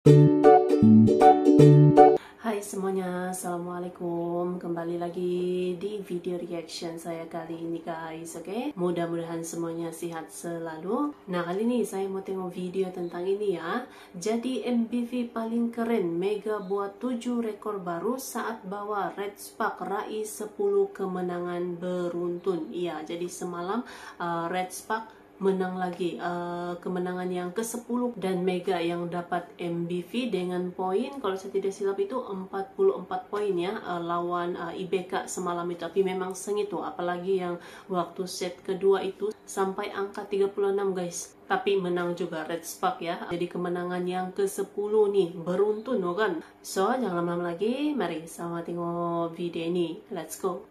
Hai semuanya, assalamualaikum. Kembali lagi di video reaction saya kali ini guys, oke? Mudah-mudahan semuanya sehat selalu. Nah, kali ini saya mau tengok video tentang ini ya. Jadi MBV paling keren, Mega buat 7 rekor baru saat bawa Red Spark raih 10 kemenangan beruntun. Iya, jadi semalam Red Spark menang lagi, kemenangan yang ke-10 dan Mega yang dapat MBV dengan poin, kalau saya tidak silap itu 44 poin ya, lawan IBK semalam itu. Tapi memang sengit tuh, apalagi yang waktu set kedua itu sampai angka 36 guys. Tapi menang juga Red Spark ya. Jadi kemenangan yang ke-10 nih, beruntun kan. So jangan lama-lama lagi, mari sama tengok video ini. Let's go.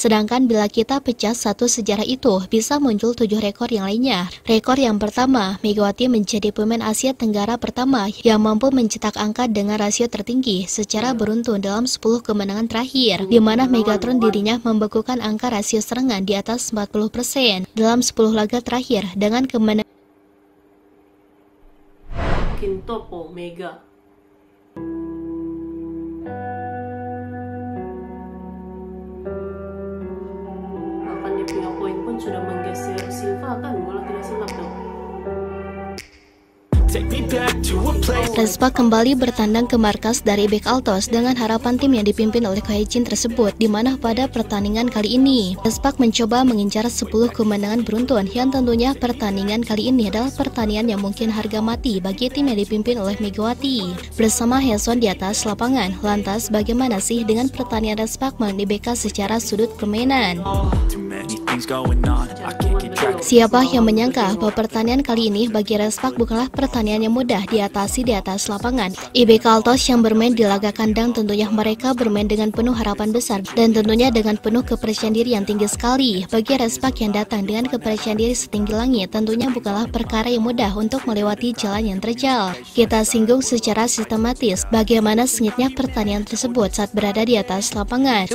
Sedangkan bila kita pecah satu sejarah itu, bisa muncul 7 rekor yang lainnya. Rekor yang pertama, Megawati menjadi pemain Asia Tenggara pertama yang mampu mencetak angka dengan rasio tertinggi secara beruntun dalam 10 kemenangan terakhir, di mana Megatron dirinya membekukan angka rasio serangan di atas 40% dalam 10 laga terakhir dengan kemenangan Topo Mega. Punya poin pun sudah menggeser Silva kan, kalau tidak silap dong. Red Spark kembali bertandang ke markas dari Baek Altos dengan harapan tim yang dipimpin oleh Ko Hae-jin tersebut, di mana pada pertandingan kali ini Red Spark mencoba mengincar 10 kemenangan beruntun, yang tentunya pertandingan kali ini adalah pertandingan yang mungkin harga mati bagi tim yang dipimpin oleh Megawati bersama Haeson di atas lapangan. Lantas bagaimana sih dengan pertandingan Red Spark melawan IBK secara sudut permainan? Siapa yang menyangka bahwa pertandingan kali ini bagi Red Spark bukanlah pertandingan yang mudah diatasi di atas lapangan. IBK Altos yang bermain di laga kandang, tentunya mereka bermain dengan penuh harapan besar dan tentunya dengan penuh kepercayaan diri yang tinggi sekali. Bagi Red Spark yang datang dengan kepercayaan diri setinggi langit, tentunya bukanlah perkara yang mudah untuk melewati jalan yang terjal. Kita singgung secara sistematis bagaimana sengitnya pertandingan tersebut saat berada di atas lapangan.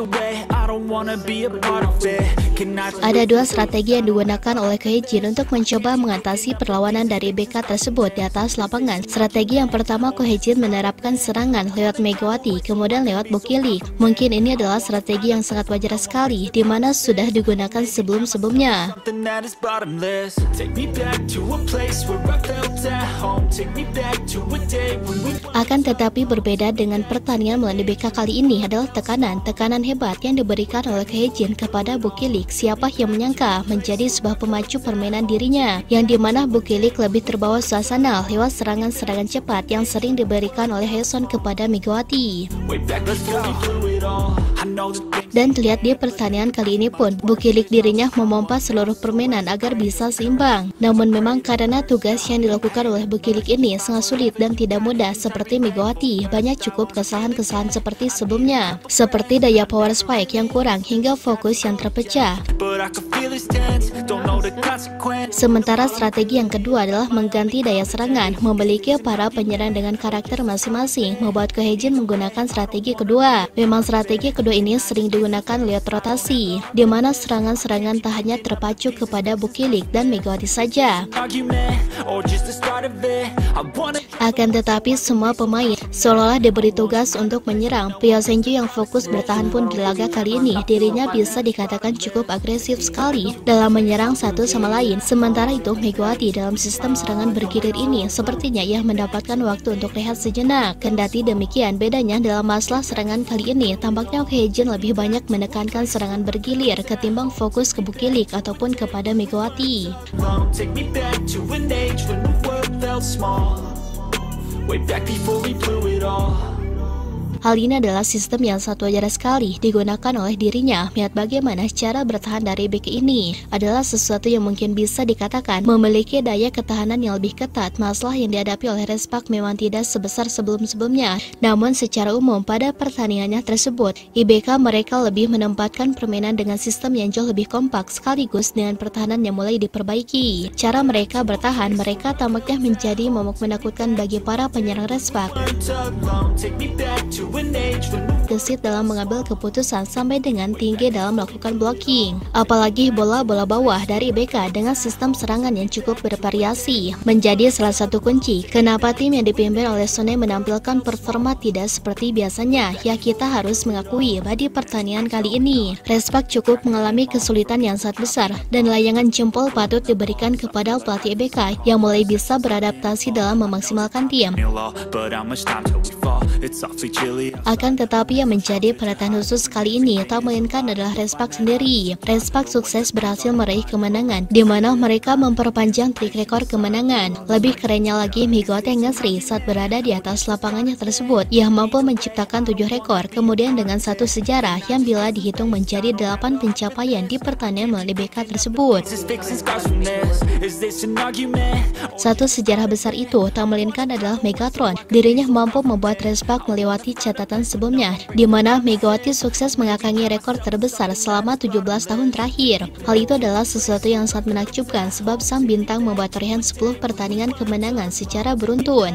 Ada dua strategi yang digunakan oleh Ko Hae-jin untuk mencoba mengatasi perlawanan dari IBK tersebut di atas lapangan. Strategi yang pertama, Ko Hae-jin menerapkan serangan lewat Megawati, kemudian lewat Bukilik. Mungkin ini adalah strategi yang sangat wajar sekali, di mana sudah digunakan sebelum-sebelumnya. Akan tetapi berbeda dengan pertandingan melawan IBK kali ini adalah tekanan hebat yang diberikan oleh Ko Hae-jin kepada Bukilik. Siapa yang menyangka menjadi sebuah pemacu permainan dirinya, yang dimana Bukilik lebih terbawa suasana lewat serangan-serangan cepat yang sering diberikan oleh Haeson kepada Megawati. Dan terlihat di pertandingan kali ini pun, Bukilik dirinya memompa seluruh permainan agar bisa seimbang. Namun memang karena tugas yang dilakukan oleh Bukilik ini sangat sulit dan tidak mudah seperti Megawati, banyak cukup kesalahan-kesalahan seperti sebelumnya, seperti daya power spike yang kurang hingga fokus yang terpecah. Sementara strategi yang kedua adalah mengganti daya serangan, memiliki para penyerang dengan karakter masing-masing, membuat Ko Hae-jin menggunakan strategi kedua. Memang strategi kedua ini sering digunakan lewat rotasi, di mana serangan-serangan tak hanya terpacu kepada Bukilik dan Megawati saja. Akan tetapi semua pemain seolah-olah diberi tugas untuk menyerang. Pyo Seung-ju yang fokus bertahan pun di laga kali ini dirinya bisa dikatakan cukup agresif sekali dalam menyerang satu sama lain. Sementara itu Megawati dalam sistem serangan bergilir ini sepertinya ia mendapatkan waktu untuk rehat sejenak. Kendati demikian, bedanya dalam masalah serangan kali ini tampaknya Ko Hae-jin lebih banyak menekankan serangan bergilir ketimbang fokus ke Bukilik ataupun kepada Megawati. Hal ini adalah sistem yang sangat wajar sekali digunakan oleh dirinya. Lihat bagaimana cara bertahan dari bek ini adalah sesuatu yang mungkin bisa dikatakan memiliki daya ketahanan yang lebih ketat. Masalah yang dihadapi oleh Red Spark memang tidak sebesar sebelum-sebelumnya. Namun secara umum pada pertandingannya tersebut, IBK mereka lebih menempatkan permainan dengan sistem yang jauh lebih kompak sekaligus dengan pertahanan yang mulai diperbaiki. Cara mereka bertahan, mereka tampaknya menjadi momok menakutkan bagi para penyerang Red Spark. gesit dalam mengambil keputusan sampai dengan tinggi dalam melakukan blocking. Apalagi bola-bola bawah dari IBK dengan sistem serangan yang cukup bervariasi menjadi salah satu kunci kenapa tim yang dipimpin oleh Sone menampilkan performa tidak seperti biasanya. Ya, kita harus mengakui bahwa di pertandingan kali ini Respak cukup mengalami kesulitan yang sangat besar dan layangan jempol patut diberikan kepada pelatih IBK yang mulai bisa beradaptasi dalam memaksimalkan tim. Akan tetapi yang menjadi perhatian khusus kali ini tak melainkan adalah Respak sendiri. Respak sukses berhasil meraih kemenangan, di mana mereka memperpanjang trik rekor kemenangan. Lebih kerennya lagi, Megawati Ngasri saat berada di atas lapangannya tersebut, ia mampu menciptakan 7 rekor, kemudian dengan satu sejarah yang bila dihitung menjadi 8 pencapaian di pertandingan melawan IBK tersebut. Satu sejarah besar itu tak melainkan adalah Megatron. Dirinya mampu membuat Respak melewati catatan sebelumnya, di mana Megawati sukses mengakangi rekor terbesar selama 17 tahun terakhir. Hal itu adalah sesuatu yang sangat menakjubkan sebab sang bintang membuat torehan 10 pertandingan kemenangan secara beruntun.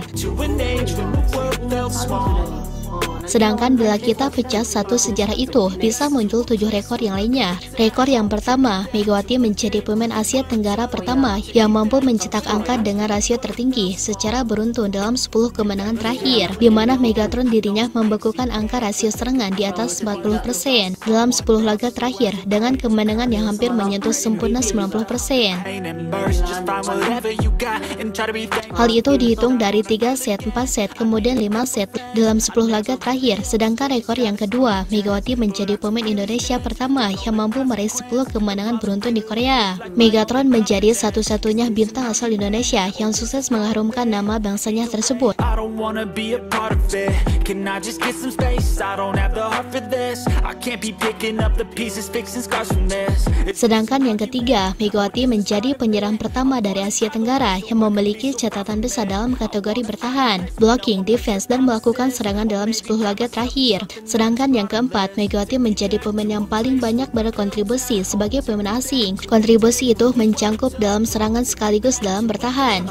Sedangkan bila kita pecah satu sejarah itu, bisa muncul 7 rekor yang lainnya. Rekor yang pertama, Megawati menjadi pemain Asia Tenggara pertama yang mampu mencetak angka dengan rasio tertinggi secara beruntun dalam 10 kemenangan terakhir, di mana Megatron dirinya membekukan angka rasio serangan di atas 40% dalam 10 laga terakhir dengan kemenangan yang hampir menyentuh sempurna 90%. Hal itu dihitung dari 3 set, 4 set, kemudian 5 set dalam 10 laga terakhir. Sedangkan rekor yang kedua, Megawati menjadi pemain Indonesia pertama yang mampu meraih 10 kemenangan beruntun di Korea. Megatron menjadi satu-satunya bintang asal Indonesia yang sukses mengharumkan nama bangsanya tersebut. Sedangkan yang ketiga, Megawati menjadi penyerang pertama dari Asia Tenggara yang memiliki catatan besar dalam kategori bertahan, blocking, defense, dan melakukan serangan dalam 10 laga terakhir. Sedangkan yang keempat, Megawati menjadi pemain yang paling banyak berkontribusi sebagai pemain asing. Kontribusi itu mencangkup dalam serangan sekaligus dalam bertahan.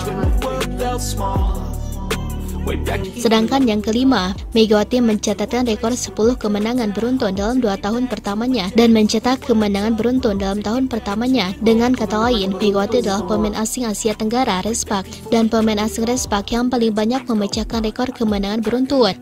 Sedangkan yang kelima, Megawati mencatatkan rekor 10 kemenangan beruntun dalam 2 tahun pertamanya dan mencetak kemenangan beruntun dalam tahun pertamanya. Dengan kata lain, Megawati adalah pemain asing Asia Tenggara Respak dan pemain asing Respak yang paling banyak memecahkan rekor kemenangan beruntun.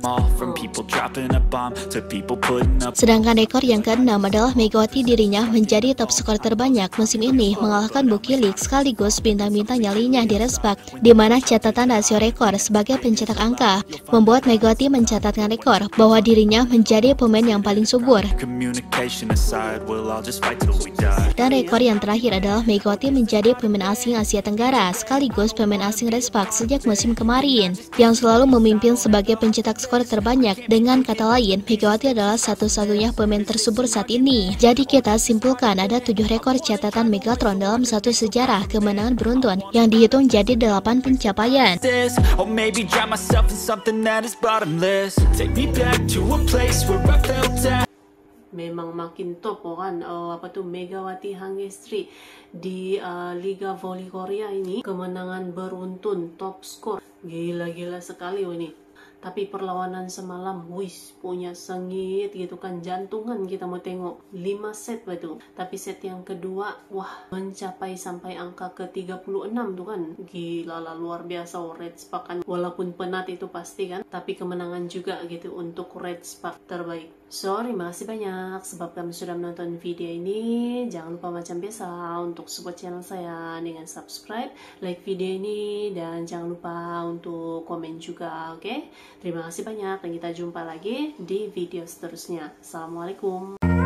Sedangkan rekor yang keenam adalah Megawati dirinya menjadi top skor terbanyak musim ini, mengalahkan Bukilik sekaligus bintang-bintang lainnya di Respak, di mana catatan rasio rekor sebagai pencetak angka membuat Megawati mencatatkan rekor bahwa dirinya menjadi pemain yang paling subur. Dan rekor yang terakhir adalah Megawati menjadi pemain asing Asia Tenggara sekaligus pemain asing Respak sejak musim kemarin yang selalu memimpin sebagai pencetak skor terbanyak. Dengan kata lain, Megawati adalah satu-satunya pemain tersubur saat ini. Jadi kita simpulkan ada 7 rekor catatan Megatron dalam satu sejarah kemenangan beruntun yang dihitung jadi 8 pencapaian. Memang makin top kan Megawati Hangestri di Liga Voli Korea ini, kemenangan beruntun, top skor, gila-gila sekali ini. Tapi perlawanan semalam, punya sengit gitu kan, jantungan kita mau tengok 5 set betul. Tapi set yang kedua, mencapai sampai angka ke 36 tuh kan, gila lah, luar biasa Respak kan. Walaupun penat itu pasti kan, tapi kemenangan juga gitu untuk Respak terbaik. So, terima kasih banyak sebab kamu sudah menonton video ini. Jangan lupa macam biasa untuk support channel saya dengan subscribe, like video ini, dan jangan lupa untuk komen juga, oke? Terima kasih banyak dan kita jumpa lagi di video seterusnya. Assalamualaikum.